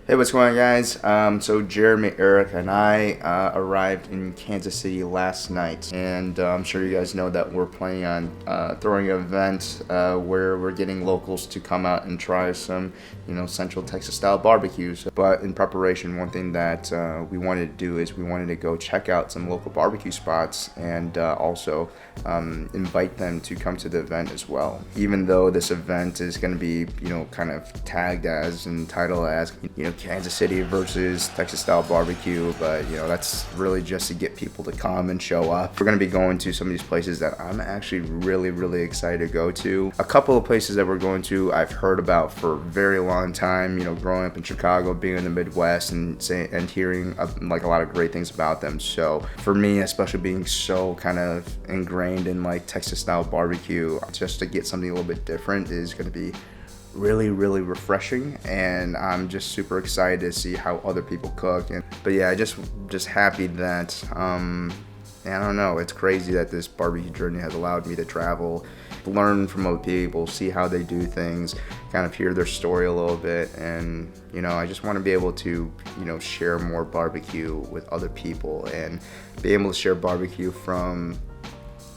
Hey, what's going on, guys? So Jeremy, Eric, and I arrived in Kansas City last night, and I'm sure you guys know that we're planning on throwing an event where we're getting locals to come out and try some, Central Texas style barbecues. But in preparation, one thing that we wanted to do is we wanted to go check out some local barbecue spots and also invite them to come to the event as well. Even though this event is going to be, kind of tagged as and titled as, Kansas City versus Texas style barbecue, but that's really just to get people to come and show up. We're going to be going to some of these places that I'm actually really excited to go to. A couple of places that we're going to I've heard about for a very long time, growing up in Chicago, being in the Midwest, and hearing like a lot of great things about them. So for me, especially being so kind of ingrained in like Texas style barbecue, just to get something a little bit different is going to be really refreshing, and I'm just super excited to see how other people cook. But yeah, just happy that I don't know, it's crazy that this barbecue journey has allowed me to travel, learn from other people, see how they do things, kind of hear their story a little bit, and I just want to be able to share more barbecue with other people and be able to share barbecue from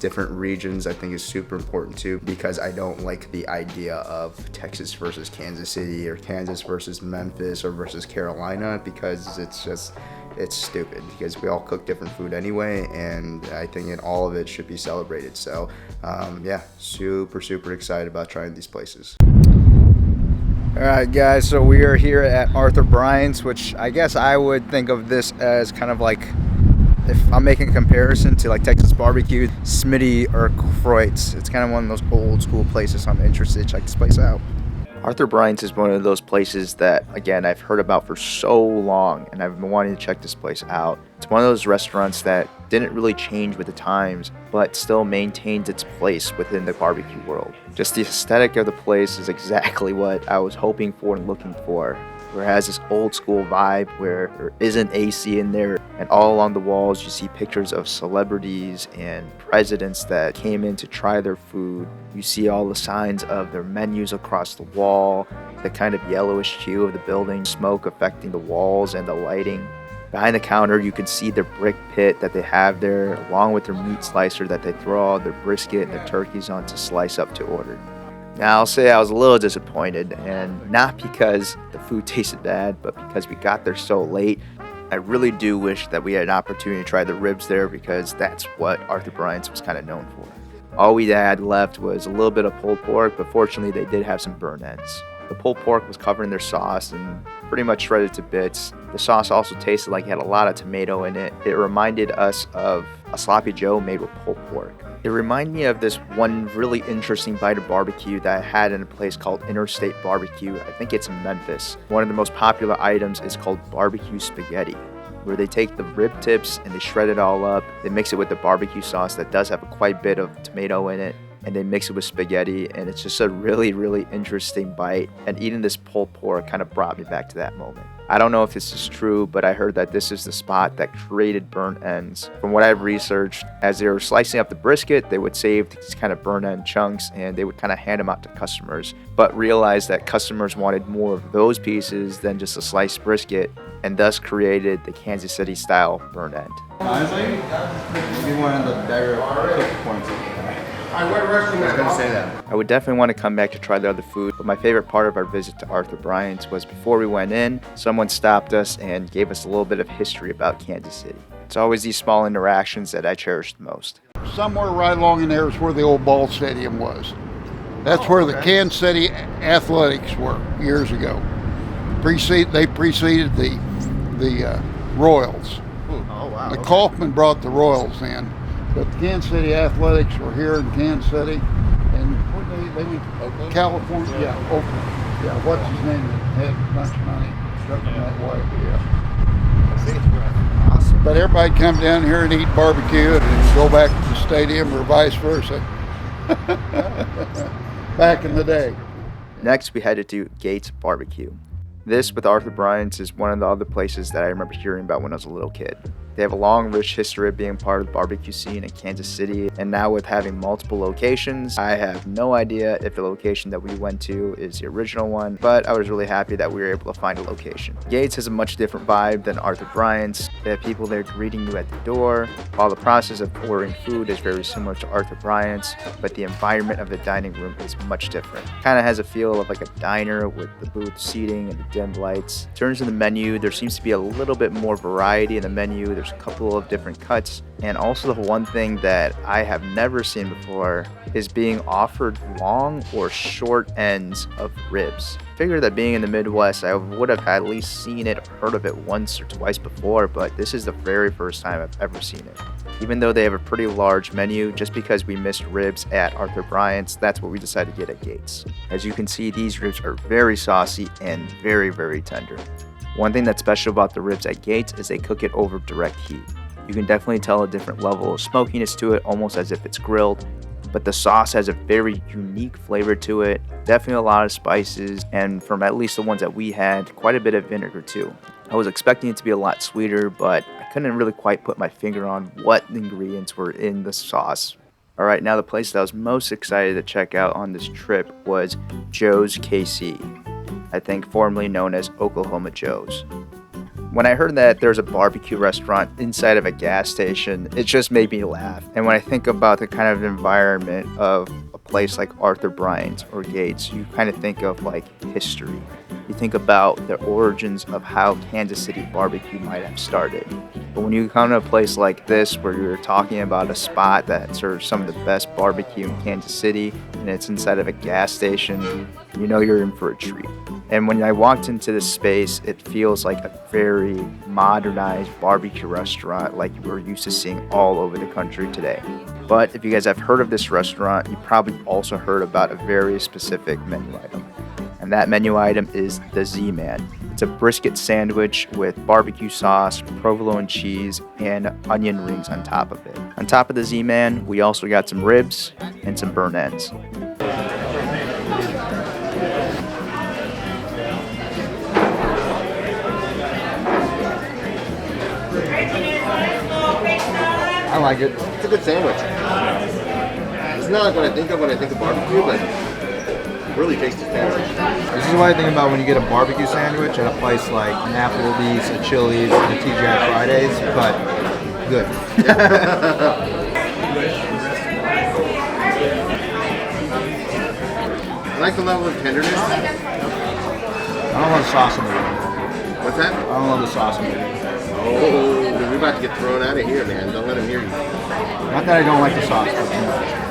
different regions. I think is super important too, because I don't like the idea of Texas versus Kansas City or Kansas versus Memphis or versus Carolina, because it's stupid, because we all cook different food anyway, and I think all of it should be celebrated. So yeah, super excited about trying these places. All right, guys, so we are here at Bryants, which I guess I would think of this as kind of like, if I'm making a comparison to like Texas barbecue, Smitty or Croix, it's kind of one of those old school places. So I'm interested to check this place out. Bryants is one of those places that, again, I've heard about for so long, and I've been wanting to check this place out. It's one of those restaurants that didn't really change with the times, but still maintains its place within the barbecue world. Just the aesthetic of the place is exactly what I was hoping for and looking for. Where it has this old school vibe where there isn't AC in there, and all along the walls you see pictures of celebrities and presidents that came in to try their food. You see all the signs of their menus across the wall, the kind of yellowish hue of the building, smoke affecting the walls and the lighting. Behind the counter you can see their brick pit that they have there, along with their meat slicer that they throw all their brisket and their turkeys on to slice up to order. Now, I'll say I was a little disappointed, and not because the food tasted bad, but because we got there so late. I really do wish that we had an opportunity to try the ribs there, because that's what Bryants was kind of known for. All we had left was a little bit of pulled pork, but fortunately they did have some burnt ends. The pulled pork was covered in their sauce and pretty much shredded to bits. The sauce also tasted like it had a lot of tomato in it. It reminded us of a sloppy joe made with pulled pork. It reminded me of this one really interesting bite of barbecue that I had in a place called Interstate Barbecue. I think it's in Memphis. One of the most popular items is called barbecue spaghetti, where they take the rib tips and they shred it all up. They mix it with the barbecue sauce that does have quite a bit of tomato in it, and they mix it with spaghetti, and it's just a really interesting bite. And eating this pulled pork kind of brought me back to that moment. I don't know if this is true, but I heard that this is the spot that created burnt ends. From what I've researched, as they were slicing up the brisket, they would save these kind of burnt end chunks and they would kind of hand them out to customers, but realized that customers wanted more of those pieces than just a sliced brisket, and thus created the Kansas City style burnt end. Honestly, maybe one of the better cook points of the day. I was gonna say that. I would definitely want to come back to try the other food, but my favorite part of our visit to Bryants was before we went in, someone stopped us and gave us a little bit of history about Kansas City. It's always these small interactions that I cherish the most. Somewhere right along in there is where the old ball stadium was. That's where the Kansas City Athletics were years ago. They preceded the Royals. Oh wow. The Kaufman brought the Royals in. But the Kansas City Athletics were here in Kansas City, and they went to Oakland? California, yeah, Oakland. Yeah, what's his name that had a bunch of money, struck him that way, yeah. I think it's great. Awesome. But everybody come down here and eat barbecue and then go back to the stadium or vice versa. Back in the day. Next, we headed to Gates Barbecue. This, with Bryants, is one of the other places that I remember hearing about when I was a little kid. They have a long, rich history of being part of the barbecue scene in Kansas City, and now with having multiple locations, I have no idea if the location that we went to is the original one, but I was really happy that we were able to find a location. Gates has a much different vibe than Arthur Bryant's. They have people there greeting you at the door, while the process of ordering food is very similar to Arthur Bryant's, but the environment of the dining room is much different. Kind of has a feel of like a diner with the booth seating and the dim lights. In terms of the menu, there seems to be a little bit more variety in the menu. There's a couple of different cuts, and also the one thing that I have never seen before is being offered long or short ends of ribs. Figure that being in the Midwest, I would have at least seen it or heard of it once or twice before, but this is the very first time I've ever seen it. Even though they have a pretty large menu, just because we missed ribs at Arthur Bryant's, that's what we decided to get at Gates. As you can see, these ribs are very saucy and very, very tender. One thing that's special about the ribs at Gates is they cook it over direct heat. You can definitely tell a different level of smokiness to it, almost as if it's grilled, but the sauce has a very unique flavor to it, definitely a lot of spices, and from at least the ones that we had, quite a bit of vinegar too. I was expecting it to be a lot sweeter, but I couldn't really quite put my finger on what ingredients were in the sauce. Alright, now the place that I was most excited to check out on this trip was Joe's KC, I think formerly known as Oklahoma Joe's. When I heard that there's a barbecue restaurant inside of a gas station, it just made me laugh. And when I think about the kind of environment of a place like Arthur Bryant's or Gates, you kind of think of like history. You think about the origins of how Kansas City barbecue might have started. But when you come to a place like this where you're talking about a spot that serves some of the best barbecue in Kansas City and it's inside of a gas station, you know you're in for a treat. And when I walked into this space, it feels like a very modernized barbecue restaurant like we're used to seeing all over the country today. But if you guys have heard of this restaurant, you probably also heard about a very specific menu item. And that menu item is the Z-Man. It's a brisket sandwich with barbecue sauce, provolone cheese, and onion rings on top of it. On top of the Z-Man, we also got some ribs and some burnt ends. I like it. It's a good sandwich. It's not like what I think of when I think of barbecue, but really tasty sandwich. This is what I think about when you get a barbecue sandwich at a place like an Applebee's, a Chili's, and a TGI Fridays, but good. I like the level of tenderness. I don't love sauce in the room. What's that? I don't love the sauce in the room. Oh, we're about to get thrown out of here, man. Don't let him hear you. Not that I don't like the sauce, but too much.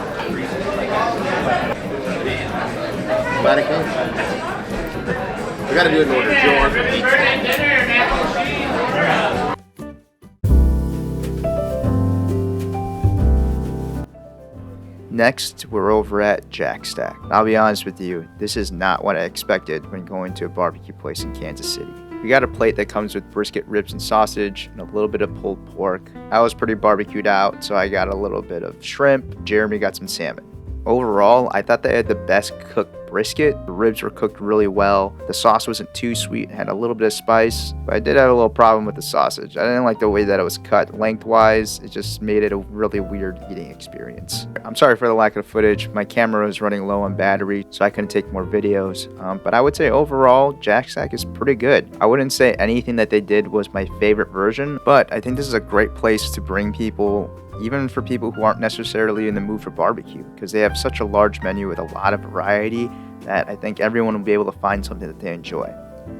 Vatican? We gotta do an order. Joe Arthur Next, we're over at Jack Stack. I'll be honest with you, this is not what I expected when going to a barbecue place in Kansas City. We got a plate that comes with brisket, ribs, and sausage, and a little bit of pulled pork. I was pretty barbecued out, so I got a little bit of shrimp. Jeremy got some salmon. Overall, I thought they had the best cooked brisket. The ribs were cooked really well. The sauce wasn't too sweet, had a little bit of spice, but I did have a little problem with the sausage. I didn't like the way that it was cut lengthwise. It just made it a really weird eating experience. I'm sorry for the lack of footage. My camera was running low on battery, so I couldn't take more videos. But I would say overall, Jack Stack is pretty good. I wouldn't say anything that they did was my favorite version, but I think this is a great place to bring people, even for people who aren't necessarily in the mood for barbecue, because they have such a large menu with a lot of variety that I think everyone will be able to find something that they enjoy.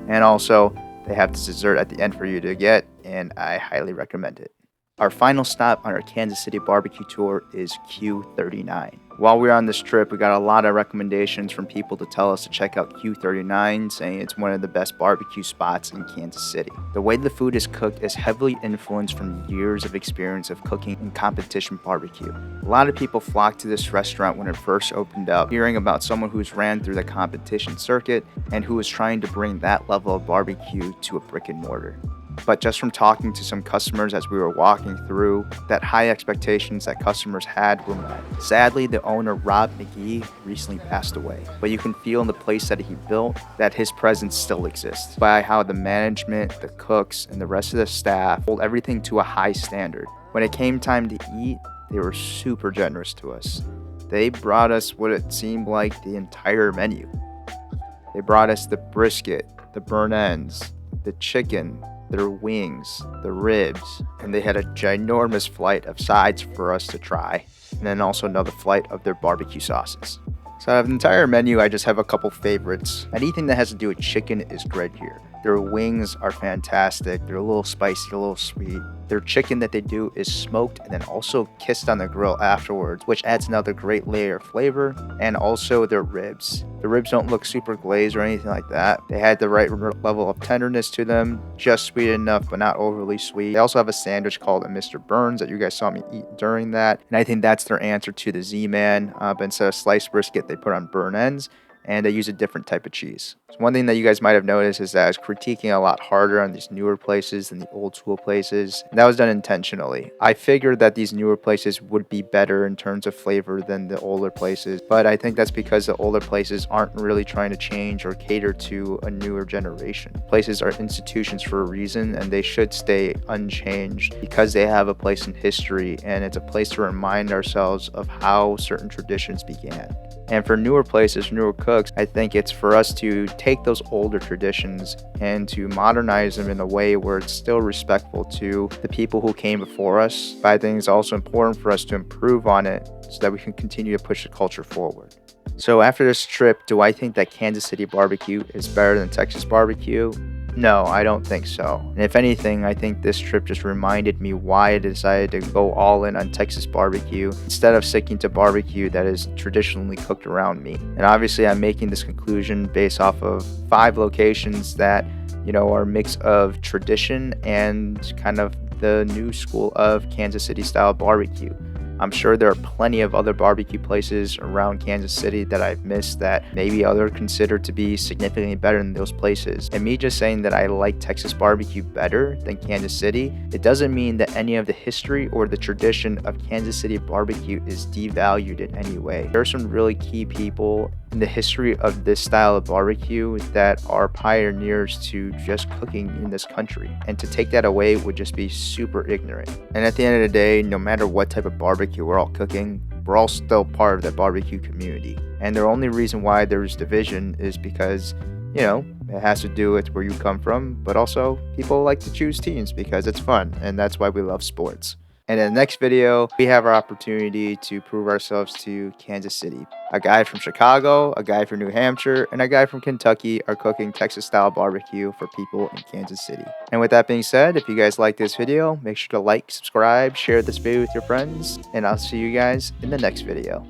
And also, they have this dessert at the end for you to get, and I highly recommend it. Our final stop on our Kansas City barbecue tour is Q39. While we were on this trip, we got a lot of recommendations from people to tell us to check out Q39, saying it's one of the best barbecue spots in Kansas City. The way the food is cooked is heavily influenced from years of experience of cooking in competition barbecue. A lot of people flocked to this restaurant when it first opened up, hearing about someone who's ran through the competition circuit and who was trying to bring that level of barbecue to a brick and mortar. But just from talking to some customers as we were walking through, that high expectations that customers had were met. Sadly, the owner, Rob McGee, recently passed away, but you can feel in the place that he built that his presence still exists by how the management, the cooks, and the rest of the staff hold everything to a high standard. When it came time to eat, they were super generous to us. They brought us what it seemed like the entire menu. They brought us the brisket, the burnt ends, the chicken, their wings, the ribs, and they had a ginormous flight of sides for us to try, and then also another flight of their barbecue sauces. So out of the entire menu, I just have a couple favorites. Anything that has to do with chicken is great here. Their wings are fantastic. They're a little spicy, a little sweet. Their chicken that they do is smoked and then also kissed on the grill afterwards, which adds another great layer of flavor. And also their ribs. The ribs don't look super glazed or anything like that. They had the right level of tenderness to them, just sweet enough but not overly sweet. They also have a sandwich called a Mr. Burns that you guys saw me eat during that. And I think that's their answer to the Z-Man. But instead of sliced brisket, they put on burnt ends. And they use a different type of cheese. So one thing that you guys might have noticed is that I was critiquing a lot harder on these newer places than the old school places. And that was done intentionally. I figured that these newer places would be better in terms of flavor than the older places. But I think that's because the older places aren't really trying to change or cater to a newer generation. Places are institutions for a reason, and they should stay unchanged because they have a place in history, and it's a place to remind ourselves of how certain traditions began. And for newer places, newer cooks, I think it's for us to take those older traditions and to modernize them in a way where it's still respectful to the people who came before us. But I think it's also important for us to improve on it so that we can continue to push the culture forward. So after this trip, do I think that Kansas City barbecue is better than Texas barbecue? No, I don't think so. And if anything, I think this trip just reminded me why I decided to go all in on Texas barbecue instead of sticking to barbecue that is traditionally cooked around me. And obviously, I'm making this conclusion based off of 5 locations that, are a mix of tradition and kind of the new school of Kansas City style barbecue. I'm sure there are plenty of other barbecue places around Kansas City that I've missed that maybe others consider to be significantly better than those places. And me just saying that I like Texas barbecue better than Kansas City, it doesn't mean that any of the history or the tradition of Kansas City barbecue is devalued in any way. There are some really key people in the history of this style of barbecue that are pioneers to just cooking in this country. And to take that away would just be super ignorant. And at the end of the day, no matter what type of barbecue we're all cooking, we're all still part of that barbecue community. And the only reason why there's division is because, it has to do with where you come from, but also people like to choose teams because it's fun, and that's why we love sports. And in the next video, we have our opportunity to prove ourselves to Kansas City. A guy from Chicago, a guy from New Hampshire, and a guy from Kentucky are cooking Texas-style barbecue for people in Kansas City. And with that being said, if you guys like this video, make sure to like, subscribe, share this video with your friends, and I'll see you guys in the next video.